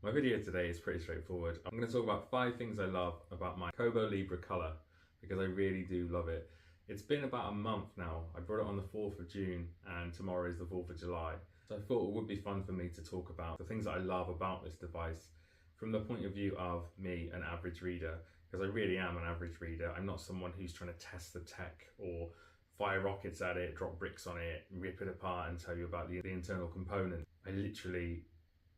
My video today is pretty straightforward. I'm going to talk about 5 things I love about my Kobo Libra Colour because I really do love it. It's been about a month now. I brought it on the 4th of June and tomorrow is the 4th of July. So I thought it would be fun for me to talk about the things that I love about this device from the point of view of me, an average reader, because I really am an average reader. I'm not someone who's trying to test the tech or fire rockets at it, drop bricks on it, rip it apart and tell you about the internal components. I literally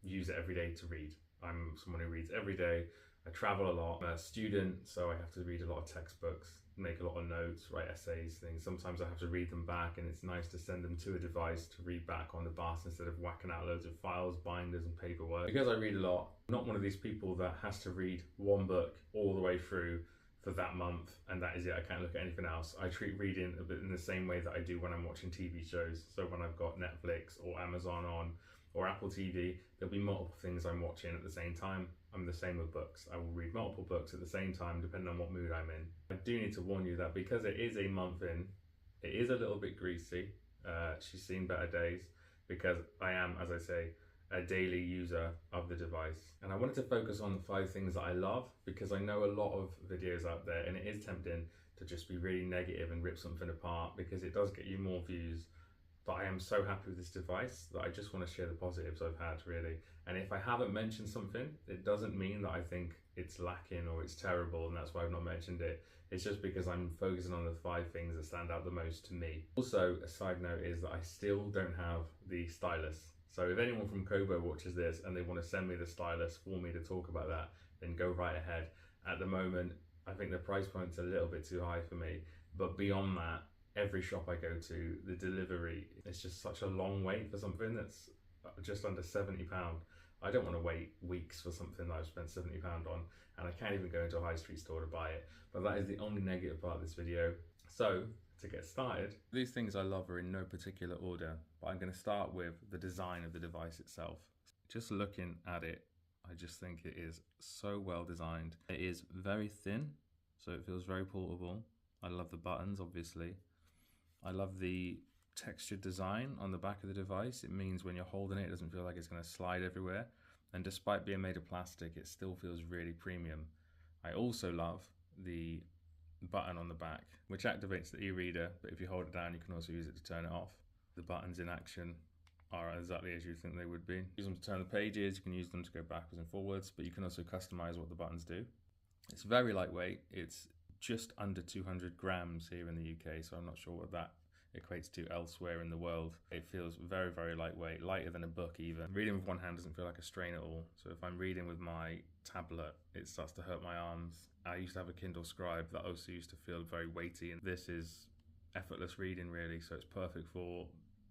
use it every day to read. I'm someone who reads every day. I travel a lot. I'm a student, so I have to read a lot of textbooks, make a lot of notes, write essays, things. Sometimes I have to read them back, and it's nice to send them to a device to read back on the bus instead of whacking out loads of files, binders and paperwork. Because I read a lot, I'm not one of these people that has to read one book all the way through for that month and that is it. I can't look at anything else. I treat reading a bit in the same way that I do when I'm watching TV shows. So when I've got Netflix or Amazon on or Apple TV, there'll be multiple things I'm watching at the same time. I'm the same with books. I will read multiple books at the same time depending on what mood I'm in. I do need to warn you that because it is a month in, it is a little bit greasy. She's seen better days because I am, as I say, a daily user of the device. And I wanted to focus on the 5 things that I love because I know a lot of videos out there and it is tempting to just be really negative and rip something apart because it does get you more views. But I am so happy with this device that I just want to share the positives I've had, really. And if I haven't mentioned something, it doesn't mean that I think it's lacking or it's terrible and that's why I've not mentioned it. It's just because I'm focusing on the 5 things that stand out the most to me. Also, a side note is that I still don't have the stylus. So if anyone from Kobo watches this and they want to send me the stylus for me to talk about that, then go right ahead. At the moment, I think the price point's a little bit too high for me. But beyond that, every shop I go to, the delivery, it's just such a long wait for something that's just under £70. I don't want to wait weeks for something that I've spent £70 on, and I can't even go into a high street store to buy it. But that is the only negative part of this video. So, to get started, these things I love are in no particular order, but I'm going to start with the design of the device itself. Just looking at it, I just think it is so well designed. It is very thin, so it feels very portable. I love the buttons, obviously. I love the textured design on the back of the device. It means when you're holding it, it doesn't feel like it's going to slide everywhere. And despite being made of plastic, it still feels really premium. I also love the button on the back, which activates the e-reader, but if you hold it down, you can also use it to turn it off. The buttons in action are exactly as you think they would be. Use them to turn the pages, you can use them to go backwards and forwards, but you can also customize what the buttons do. It's very lightweight. It's just under 200 grams here in the UK, so I'm not sure what that equates to elsewhere in the world. It feels very, very lightweight, lighter than a book even. Reading with one hand doesn't feel like a strain at all. So if I'm reading with my tablet, it starts to hurt my arms. I used to have a Kindle Scribe that also used to feel very weighty, and this is effortless reading really, so it's perfect for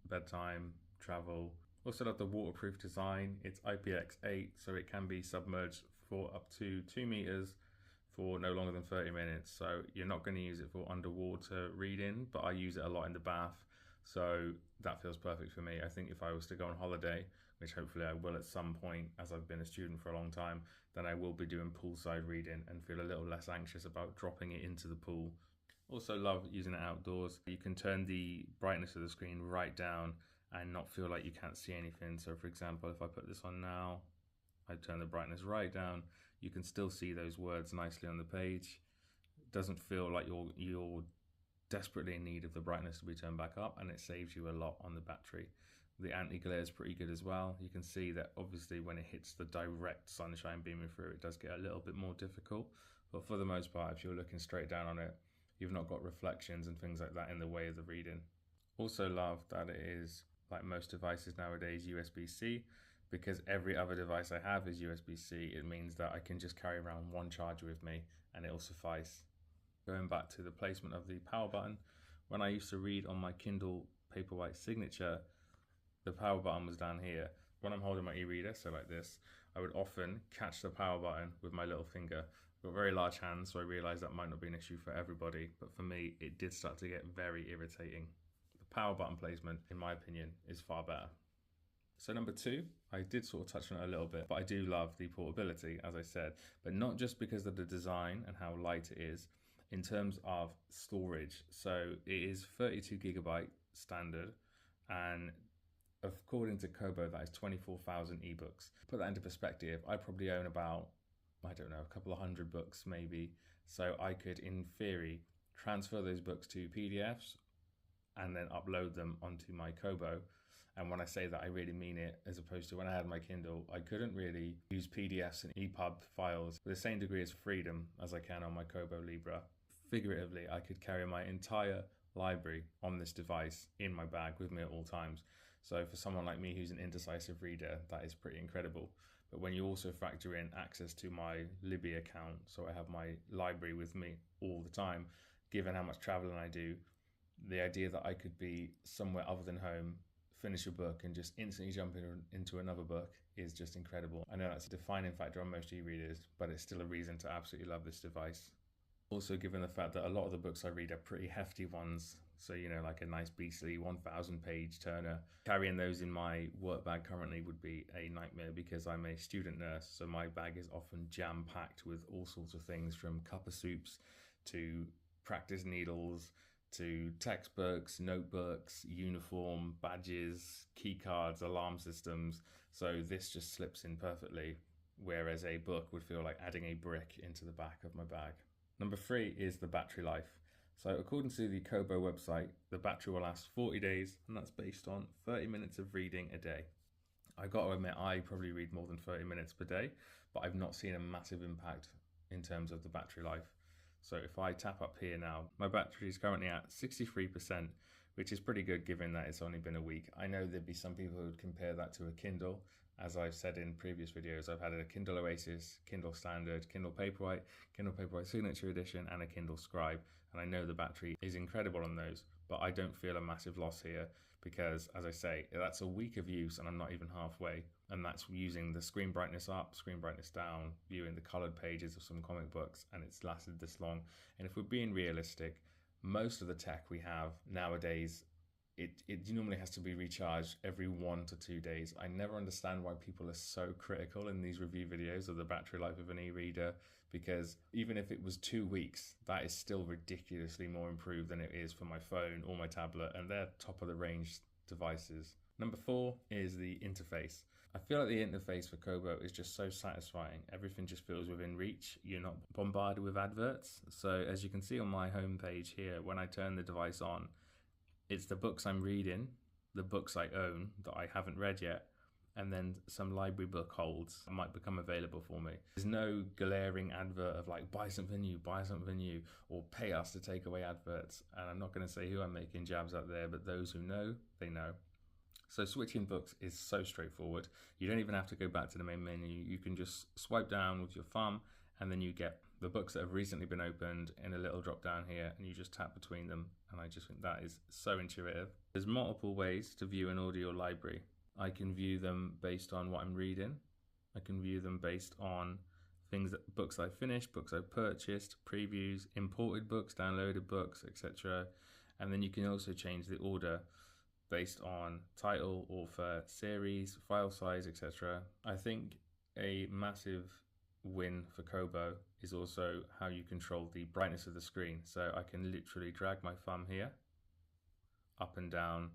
bedtime, travel. Also love the waterproof design. It's IPX8, so it can be submerged for up to 2 meters for no longer than 30 minutes. So you're not going to use it for underwater reading, but I use it a lot in the bath. So that feels perfect for me. I think if I was to go on holiday, which hopefully I will at some point as I've been a student for a long time, then I will be doing poolside reading and feel a little less anxious about dropping it into the pool. Also love using it outdoors. You can turn the brightness of the screen right down and not feel like you can't see anything. So for example, if I put this on now, I turn the brightness right down, you can still see those words nicely on the page. It doesn't feel like you're desperately in need of the brightness to be turned back up, and it saves you a lot on the battery. The anti-glare is pretty good as well. You can see that obviously when it hits the direct sunshine beaming through, it does get a little bit more difficult. But for the most part, if you're looking straight down on it, you've not got reflections and things like that in the way of the reading. Also love that it is, like most devices nowadays, USB-C. Because every other device I have is USB-C, it means that I can just carry around one charger with me and it'll suffice. Going back to the placement of the power button, when I used to read on my Kindle Paperwhite Signature, the power button was down here. When I'm holding my e-reader, so like this, I would often catch the power button with my little finger. I've got very large hands, so I realized that might not be an issue for everybody, but for me, it did start to get very irritating. The power button placement, in my opinion, is far better. So number 2, I did sort of touch on it a little bit, but I do love the portability, as I said, but not just because of the design and how light it is, in terms of storage. So it is 32 gigabyte standard, and According to Kobo, that is 24,000 ebooks. Put that into perspective, I probably own about, I don't know, a couple of hundred books maybe. So I could, in theory, transfer those books to PDFs and then upload them onto my Kobo. And when I say that, I really mean it, as opposed to when I had my Kindle, I couldn't really use PDFs and EPUB files with the same degree of freedom as I can on my Kobo Libra. Figuratively, I could carry my entire library on this device in my bag with me at all times. So for someone like me who's an indecisive reader, that is pretty incredible. But when you also factor in access to my Libby account, so I have my library with me all the time, given how much traveling I do, the idea that I could be somewhere other than home, finish a book and just instantly jump into another book is just incredible. I know that's a defining factor on most e-readers, but it's still a reason to absolutely love this device. Also, given the fact that a lot of the books I read are pretty hefty ones, so like a nice beastly 1,000 page Turner, carrying those in my work bag currently would be a nightmare because I'm a student nurse, so my bag is often jam-packed with all sorts of things, from cuppa soups to practice needles to textbooks, notebooks, uniform, badges, key cards, alarm systems. So this just slips in perfectly, whereas a book would feel like adding a brick into the back of my bag. Number 3 is the battery life. So according to the Kobo website, the battery will last 40 days, and that's based on 30 minutes of reading a day. I got to admit, I probably read more than 30 minutes per day, but I've not seen a massive impact in terms of the battery life. So if I tap up here now, my battery is currently at 63%, which is pretty good given that it's only been a week. I know there'd be some people who would compare that to a Kindle. As I've said in previous videos, I've had a Kindle Oasis, Kindle Standard, Kindle Paperwhite Signature Edition, and a Kindle Scribe. And I know the battery is incredible on those, but I don't feel a massive loss here because, as I say, that's a week of use and I'm not even halfway. And that's using the screen brightness up, screen brightness down, viewing the colored pages of some comic books, and it's lasted this long. And if we're being realistic, most of the tech we have nowadays, it normally has to be recharged every 1 to 2 days. I never understand why people are so critical in these review videos of the battery life of an e-reader, because even if it was 2 weeks, that is still ridiculously more improved than it is for my phone or my tablet, and they're top of the range devices. Number 4 is the interface. I feel like the interface for Kobo is just so satisfying. Everything just feels within reach. You're not bombarded with adverts. So as you can see on my homepage here, when I turn the device on, it's the books I'm reading, the books I own that I haven't read yet, and then some library book holds that might become available for me. There's no glaring advert of like, buy something new, or pay us to take away adverts. And I'm not going to say who I'm making jabs at there, but those who know, they know. So switching books is so straightforward. You don't even have to go back to the main menu. You can just swipe down with your thumb, and then you get the books that have recently been opened in a little drop down here, and you just tap between them. And I just think that is so intuitive. There's multiple ways to view an audio library. I can view them based on what I'm reading. I can view them based on books I finished, books I purchased, previews, imported books, downloaded books, etc. And then you can also change the order based on title, author, series, file size, etc. I think a massive win for Kobo is also how you control the brightness of the screen. So I can literally drag my thumb here, up and down,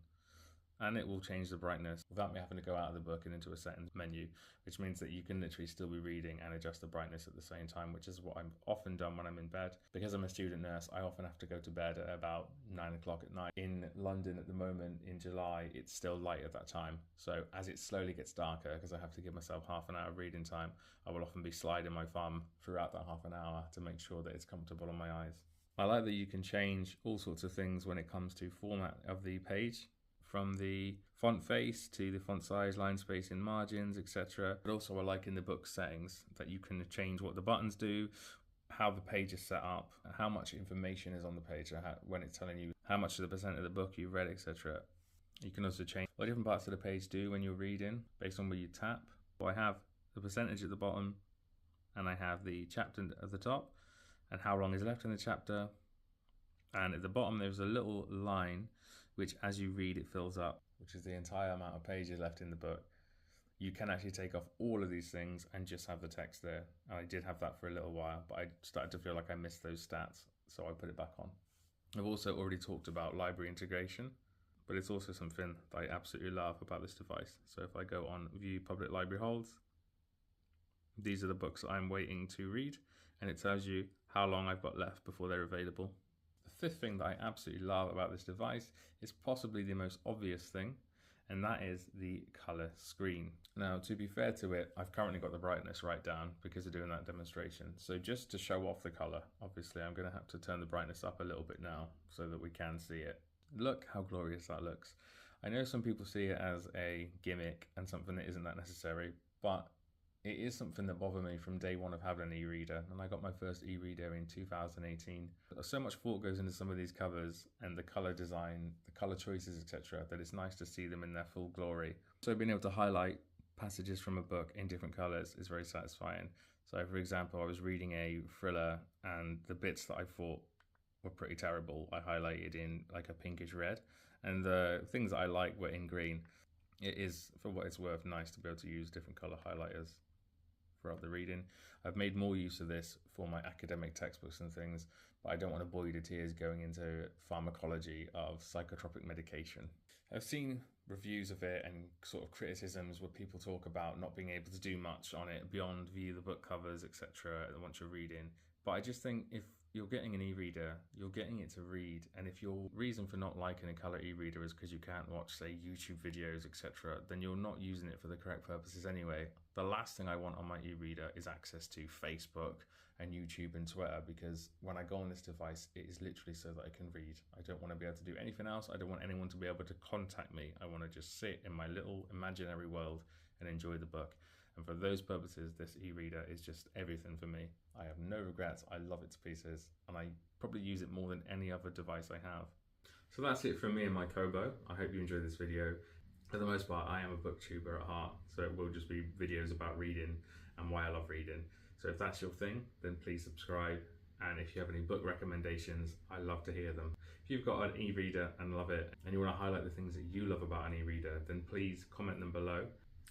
and it will change the brightness without me having to go out of the book and into a settings menu, which means that you can literally still be reading and adjust the brightness at the same time, which is what I'm often done when I'm in bed. Because I'm a student nurse, I often have to go to bed at about 9 o'clock at night. In London at the moment, in July, it's still light at that time. So as it slowly gets darker, because I have to give myself half an hour of reading time, I will often be sliding my thumb throughout that half an hour to make sure that it's comfortable on my eyes. I like that you can change all sorts of things when it comes to format of the page, from the font face to the font size, line spacing, margins, etc. But also I like in the book settings that you can change what the buttons do, how the page is set up, how much information is on the page, when it's telling you how much of the % of the book you've read, etc. You can also change what different parts of the page do when you're reading based on where you tap. So I have the percentage at the bottom, and I have the chapter at the top, and how long is left in the chapter. And at the bottom there's a little line which, as you read, it fills up, which is the entire amount of pages left in the book. You can actually take off all of these things and just have the text there. And I did have that for a little while, but I started to feel like I missed those stats, so I put it back on. I've also already talked about library integration, but it's also something that I absolutely love about this device. So if I go on view public library holds, these are the books I'm waiting to read, and it tells you how long I've got left before they're available. The fifth thing that I absolutely love about this device is possibly the most obvious thing, and that is the color screen. Now, to be fair to it, I've currently got the brightness right down because of doing that demonstration. So just to show off the color, obviously I'm going to have to turn the brightness up a little bit now so that we can see it. Look how glorious that looks. I know some people see it as a gimmick and something that isn't that necessary, but it is something that bothered me from day one of having an e-reader, and I got my first e-reader in 2018. So much thought goes into some of these covers and the color design, the color choices, etc., that it's nice to see them in their full glory. So being able to highlight passages from a book in different colors is very satisfying. So for example, I was reading a thriller and the bits that I thought were pretty terrible, I highlighted in like a pinkish red, and the things that I like were in green. It is, for what it's worth, nice to be able to use different color highlighters throughout the reading. I've made more use of this for my academic textbooks and things, but I don't want to bore you to tears going into pharmacology of psychotropic medication. I've seen reviews of it and sort of criticisms where people talk about not being able to do much on it beyond view the book covers, etc. once you're reading. But I just think if you're getting an e-reader, you're getting it to read, and if your reason for not liking a colour e-reader is because you can't watch, say, YouTube videos, etc., then you're not using it for the correct purposes anyway. The last thing I want on my e-reader is access to Facebook and YouTube and Twitter, because when I go on this device, it is literally so that I can read. I don't want to be able to do anything else. I don't want anyone to be able to contact me. I want to just sit in my little imaginary world and enjoy the book. And for those purposes, this e-reader is just everything for me. I have no regrets. I love it to pieces, and I probably use it more than any other device I have. So that's it from me and my Kobo. I hope you enjoyed this video. For the most part, I am a booktuber at heart, so it will just be videos about reading and why I love reading. So if that's your thing, then please subscribe. And if you have any book recommendations, I love to hear them. If you've got an e-reader and love it, and you want to highlight the things that you love about an e-reader, then please comment them below.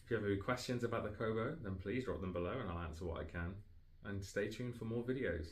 If you have any questions about the Kobo, then please drop them below and I'll answer what I can. And stay tuned for more videos.